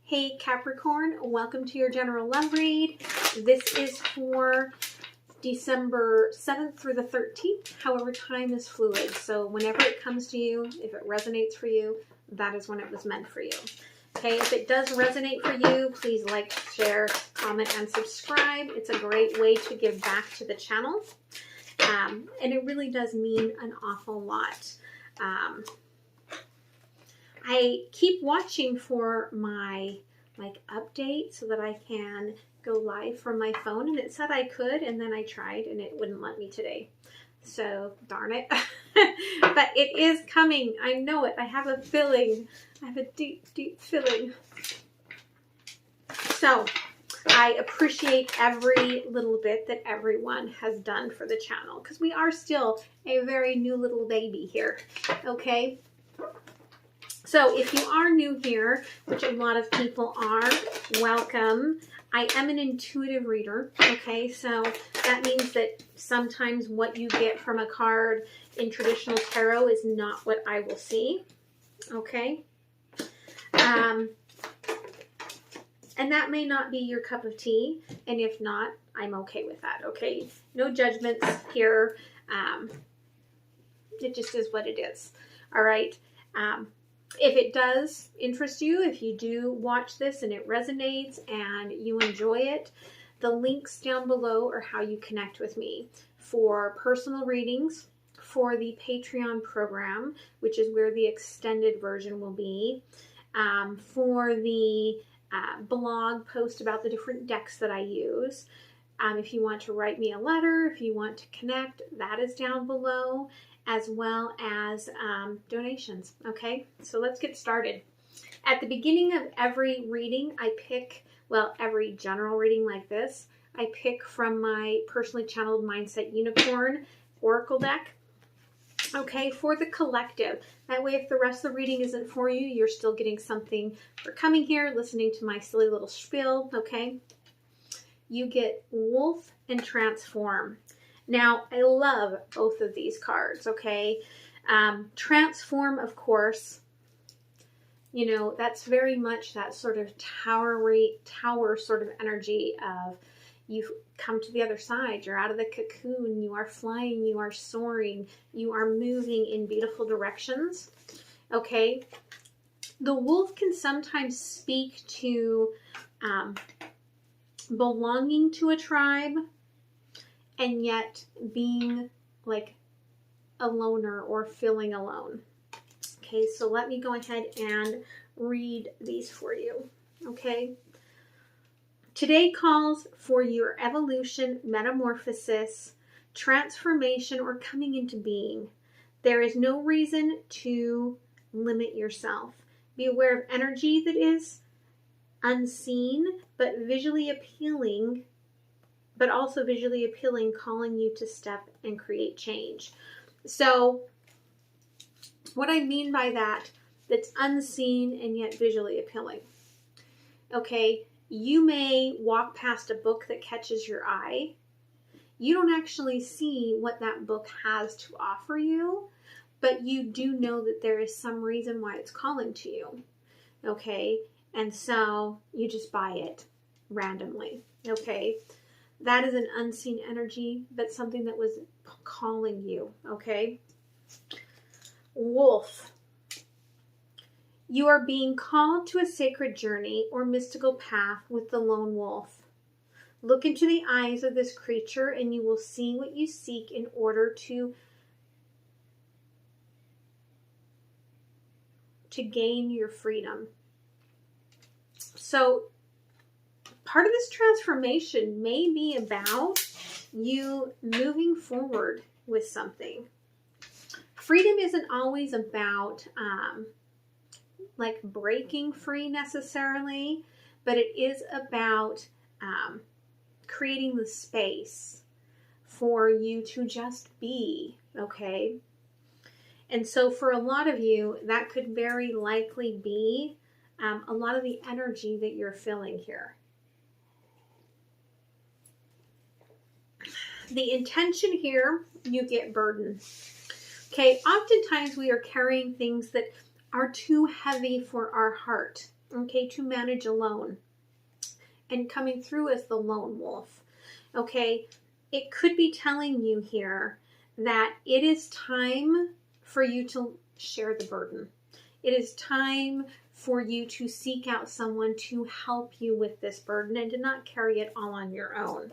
Hey Capricorn, welcome to your general love read. This is for December 7th through the 13th. However, time is fluid. So whenever it comes to you, if it resonates for you, that is when it was meant for you. Okay, if it does resonate for you, please like, share, comment, and subscribe. It's a great way to give back to the channel. And it really does mean an awful lot. I keep watching for my update so that I can go live from my phone, and it said I could, and then I tried and it wouldn't let me today. So darn it. But it is coming. I know it. I have a feeling. I have a deep feeling. So I appreciate every little bit that everyone has done for the channel, because we are still a very new little baby here. Okay. So if you are new here, which a lot of people are, welcome. I am an intuitive reader, okay? So that means that sometimes what you get from a card in traditional tarot is not what I will see, okay? And that may not be your cup of tea, and if not, I'm okay with that, okay? No judgments here. It just is what it is, all right? If it does interest you, if you do watch this and it resonates and you enjoy it, the links down below are how you connect with me for personal readings, for the Patreon program, which is where the extended version will be, for the blog post about the different decks that I use. If you want to write me a letter, if you want to connect, that is down below, as well as donations. Okay, so let's get started. At the beginning of every reading, I pick, well, every general reading like this, I pick from my personally channeled Mindset Unicorn Oracle deck. Okay, for the collective. That way, if the rest of the reading isn't for you, you're still getting something for coming here, listening to my silly little spiel. Okay, you get Wolf and Transform. Now, I love both of these cards, okay? Transform, of course, you know, that's very much that sort of tower sort of energy of you've come to the other side, you're out of the cocoon, you are flying, you are soaring, you are moving in beautiful directions, okay? The wolf can sometimes speak to belonging to a tribe, and yet being like a loner or feeling alone. Okay, so let me go ahead and read these for you. Okay. Today calls for your evolution, metamorphosis, transformation, or coming into being. There is no reason to limit yourself. Be aware of energy that is unseen, but visually appealing, but also visually appealing, calling you to step and create change. So what I mean by that's unseen and yet visually appealing. Okay, you may walk past a book that catches your eye. You don't actually see what that book has to offer you, but you do know that there is some reason why it's calling to you. Okay, and so you just buy it randomly. Okay. That is an unseen energy, but something that was calling you, okay? Wolf. You are being called to a sacred journey or mystical path with the lone wolf. Look into the eyes of this creature and you will see what you seek in order to gain your freedom. So, part of this transformation may be about you moving forward with something. Freedom isn't always about like breaking free necessarily, but it is about creating the space for you to just be, okay? And so for a lot of you, that could very likely be a lot of the energy that you're feeling here. The intention here, you get burden. Okay, oftentimes we are carrying things that are too heavy for our heart. okay, to manage alone. And coming through as the lone wolf, okay, it could be telling you here that it is time for you to share the burden. It is time for you to seek out someone to help you with this burden and to not carry it all on your own.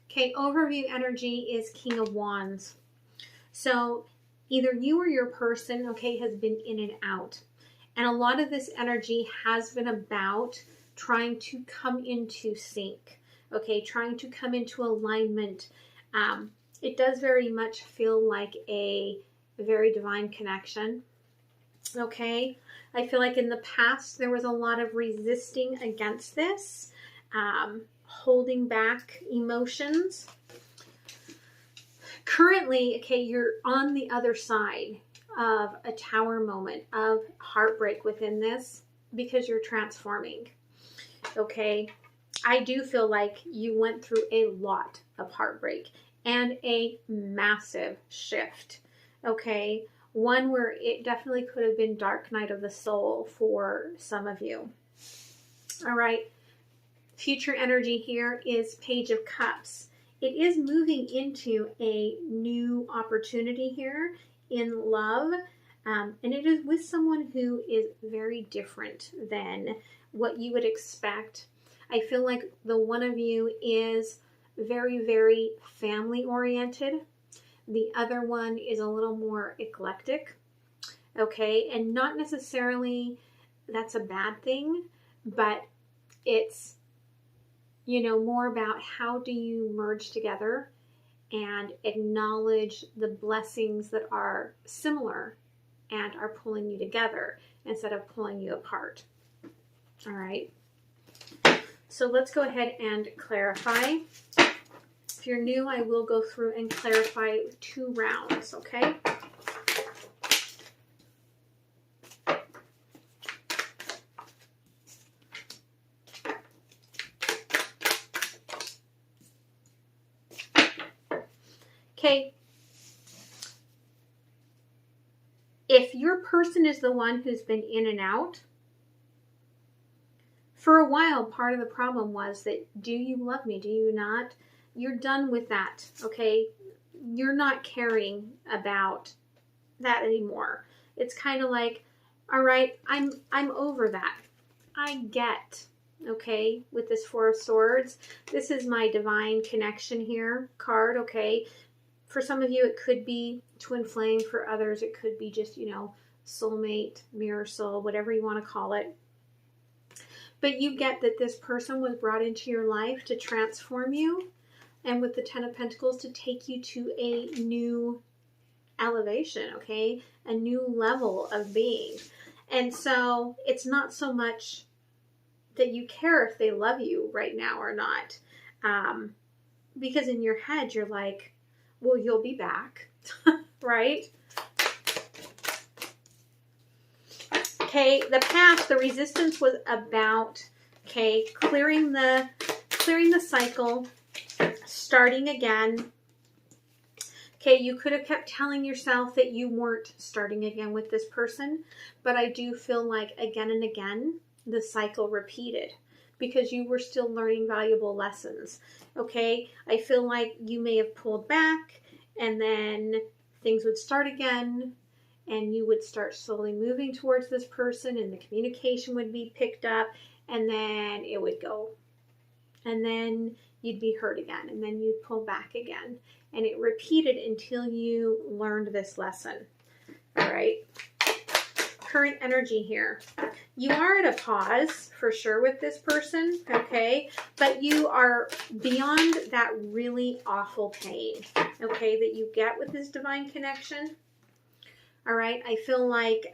Okay, overview energy is King of Wands. So either you or your person, okay, has been in and out. And a lot of this energy has been about trying to come into sync, okay, trying to come into alignment. It does very much feel like a very divine connection, okay? I feel like in the past there was a lot of resisting against this, holding back emotions. Currently, okay, you're on the other side of a tower moment of heartbreak within this because you're transforming, okay? I do feel like you went through a lot of heartbreak and a massive shift, okay? One where it definitely could have been dark night of the soul for some of you. All right, future energy here is Page of Cups. It is moving into a new opportunity here in love, and it is with someone who is very different than what you would expect. I feel like the one of you is very, very family oriented. The other one is a little more eclectic, okay? And not necessarily that's a bad thing, but it's, you know, more about how do you merge together and acknowledge the blessings that are similar and are pulling you together instead of pulling you apart. All right. So let's go ahead and clarify. If you're new, I will go through and clarify 2 rounds, okay? Okay. If your person is the one who's been in and out, for a while, part of the problem was that, do you love me? Do you not? You're done with that, okay? You're not caring about that anymore. It's kind of like, all right, I'm over that. I get, okay, with this 4 of Swords. This is my divine connection here card, okay? For some of you, it could be twin flame. For others, it could be just, you know, soulmate, mirror soul, whatever you want to call it. But you get that this person was brought into your life to transform you, and with the 10 of Pentacles to take you to a new elevation, okay? A new level of being. And so it's not so much that you care if they love you right now or not. Because in your head, you're like, well, you'll be back, right? Okay, the past, the resistance was about, okay, clearing the cycle, starting again. Okay, you could have kept telling yourself that you weren't starting again with this person, but I do feel like again and again, the cycle repeated because you were still learning valuable lessons. Okay, I feel like you may have pulled back and then things would start again and you would start slowly moving towards this person and the communication would be picked up and then it would go. And then you'd be hurt again and then you'd pull back again. And it repeated until you learned this lesson. All right. Current energy here. You are at a pause for sure with this person, okay? But you are beyond that really awful pain, okay, that you get with this divine connection. All right. I feel like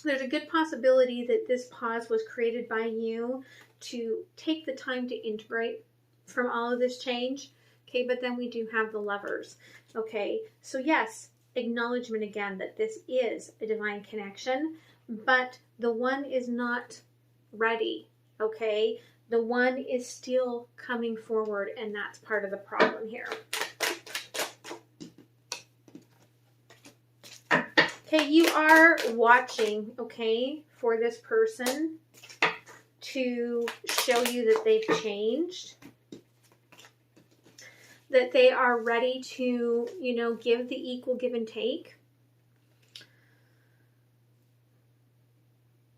there's a good possibility that this pause was created by you to take the time to integrate from all of this change. Okay, but then we do have the Lovers. Okay, so yes, acknowledgement again that this is a divine connection, but the one is not ready. Okay, the one is still coming forward, and that's part of the problem here. Okay, you are watching, okay, for this person to show you that they've changed, that they are ready to, you know, give the equal give and take.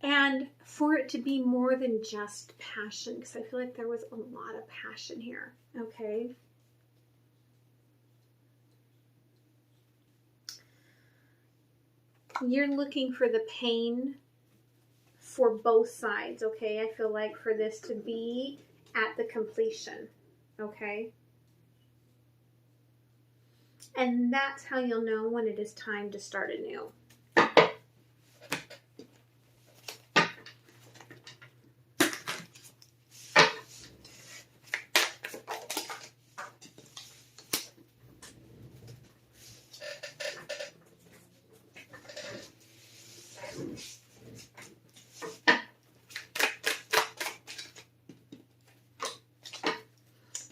And for it to be more than just passion, because I feel like there was a lot of passion here, okay? You're looking for the pain for both sides, okay? I feel like for this to be at the completion, okay? And that's how you'll know when it is time to start anew.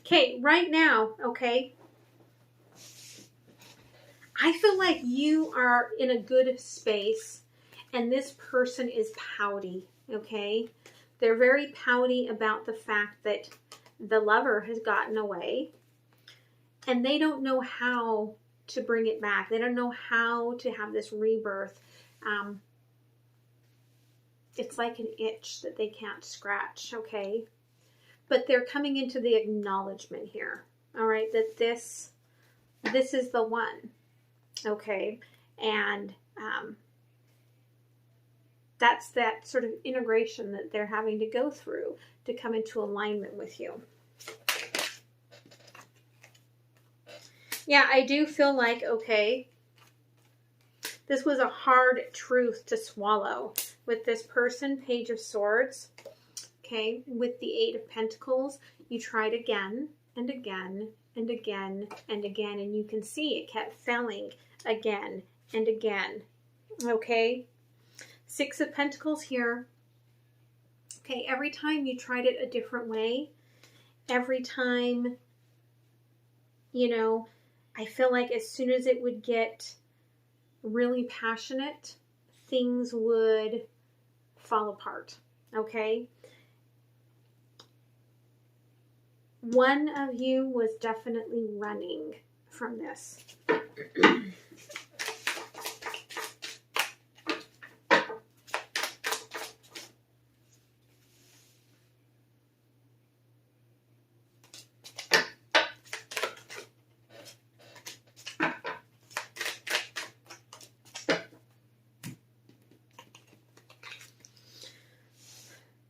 Okay, right now, okay, I feel like you are in a good space and this person is pouty, okay? They're very pouty about the fact that the lover has gotten away and they don't know how to bring it back. They don't know how to have this rebirth. It's like an itch that they can't scratch, okay? But they're coming into the acknowledgement here, all right, that this is the one, okay? And that's that sort of integration that they're having to go through to come into alignment with you. Yeah, I do feel like, okay, this was a hard truth to swallow with this person, Page of Swords. Okay, with the Eight of Pentacles, you tried again and again and again and again, and you can see it kept failing again and again. Okay, Six of Pentacles here. Okay, every time you tried it a different way, every time, you know, I feel like as soon as it would get really passionate, things would fall apart. Okay. One of you was definitely running from this.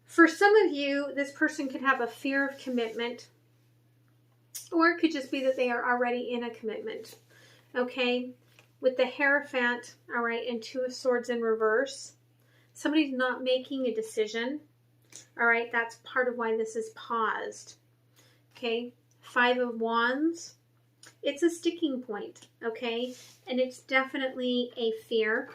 For some of you, this person could have a fear of commitment. Or it could just be that they are already in a commitment, okay? With the Hierophant, all right, and Two of Swords in reverse, somebody's not making a decision, all right? That's part of why this is paused, okay? Five of Wands, it's a sticking point, okay? And it's definitely a fear,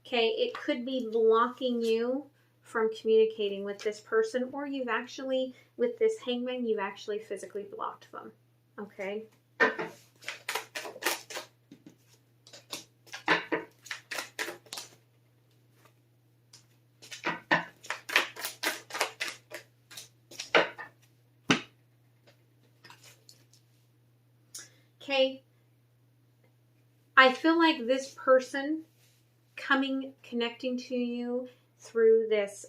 okay? It could be blocking you from communicating with this person, or you've actually, with this Hangman, you've actually physically blocked them, okay? Okay, I feel like this person connecting to you through this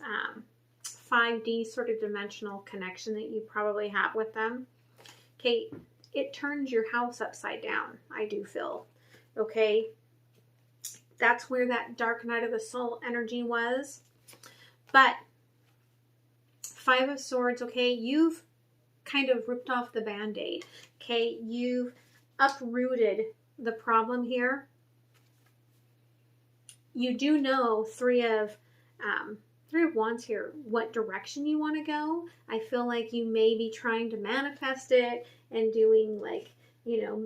5D sort of dimensional connection that you probably have with them. Okay, it turns your house upside down, I do feel. Okay, that's where that dark night of the soul energy was. But Five of Swords, okay, you've kind of ripped off the Band-Aid. Okay, you've uprooted the problem here. You do know Three of Wands here, what direction you want to go. I feel like you may be trying to manifest it and doing, like, you know,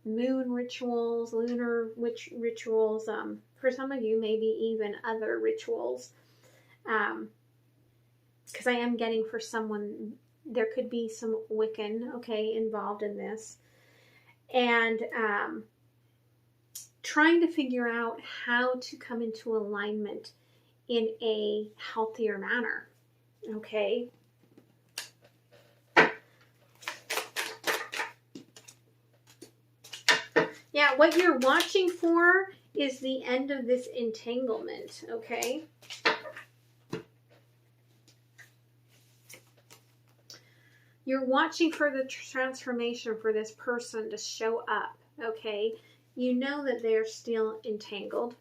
moon rituals, lunar rituals. For some of you, maybe even other rituals. Because I am getting for someone, there could be some Wiccan, okay, involved in this. And trying to figure out how to come into alignment in a healthier manner. Okay. Yeah, what you're watching for is the end of this entanglement, okay? You're watching for the transformation for this person to show up, okay? You know that they're still entangled.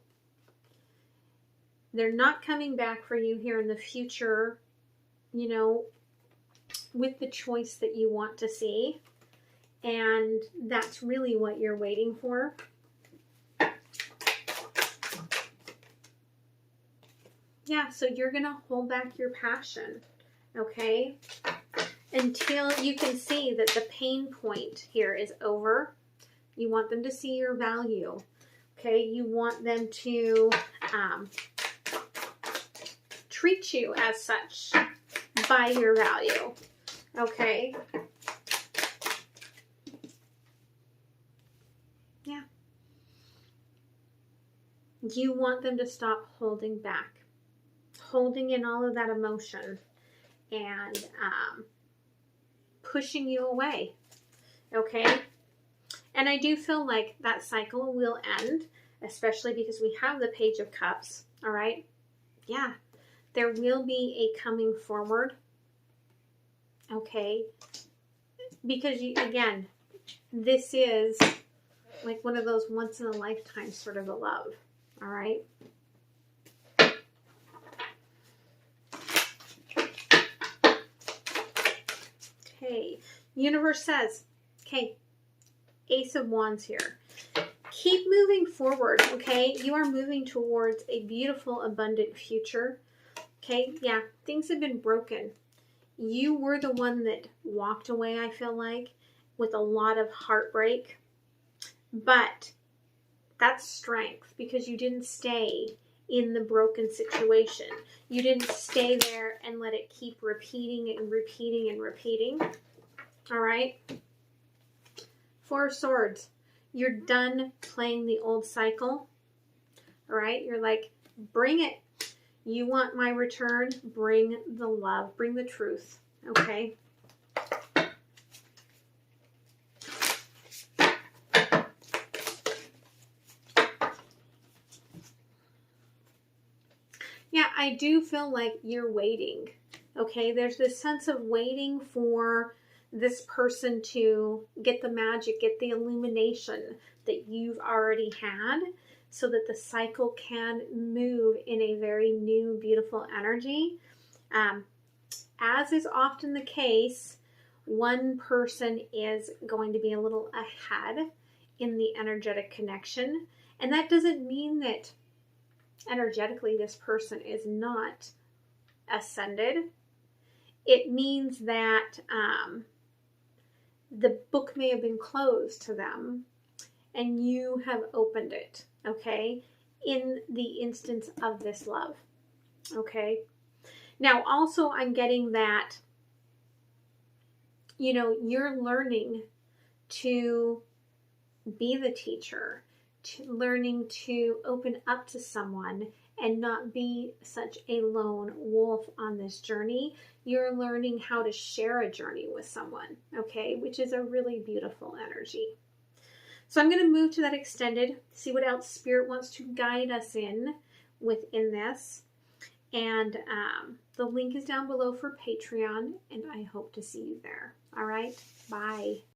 They're not coming back for you here in the future, you know, with the choice that you want to see. And that's really what you're waiting for. Yeah, so you're going to hold back your passion, okay? Until you can see that the pain point here is over. You want them to see your value, okay? You want them to treat you as such by your value, okay? Yeah. You want them to stop holding back, holding in all of that emotion and pushing you away, okay? And I do feel like that cycle will end, especially because we have the Page of Cups, all right? Yeah, there will be a coming forward, okay? Because, again, this is like one of those once-in-a-lifetime sort of a love, all right? Okay, universe says, okay, Ace of Wands here. Keep moving forward, okay? You are moving towards a beautiful, abundant future, okay? Yeah, things have been broken. You were the one that walked away, I feel like, with a lot of heartbreak. But that's strength because you didn't stay in the broken situation. You didn't stay there and let it keep repeating and repeating and repeating. All right? Four of Swords. You're done playing the old cycle. All right? You're like, bring it. You want my return? Bring the love. Bring the truth. Okay? Yeah, I do feel like you're waiting. Okay? There's this sense of waiting for this person to get the magic, get the illumination that you've already had so that the cycle can move in a very new, beautiful energy. As is often the case, one person is going to be a little ahead in the energetic connection. And that doesn't mean that energetically this person is not ascended. It means that the book may have been closed to them and you have opened it, okay, in the instance of this love, okay? Now, also, I'm getting that, you know, you're learning to be the teacher, learning to open up to someone and not be such a lone wolf on this journey. You're learning how to share a journey with someone, okay, which is a really beautiful energy. So I'm going to move to that extended, see what else Spirit wants to guide us in within this. And the link is down below for Patreon, and I hope to see you there. All right, bye.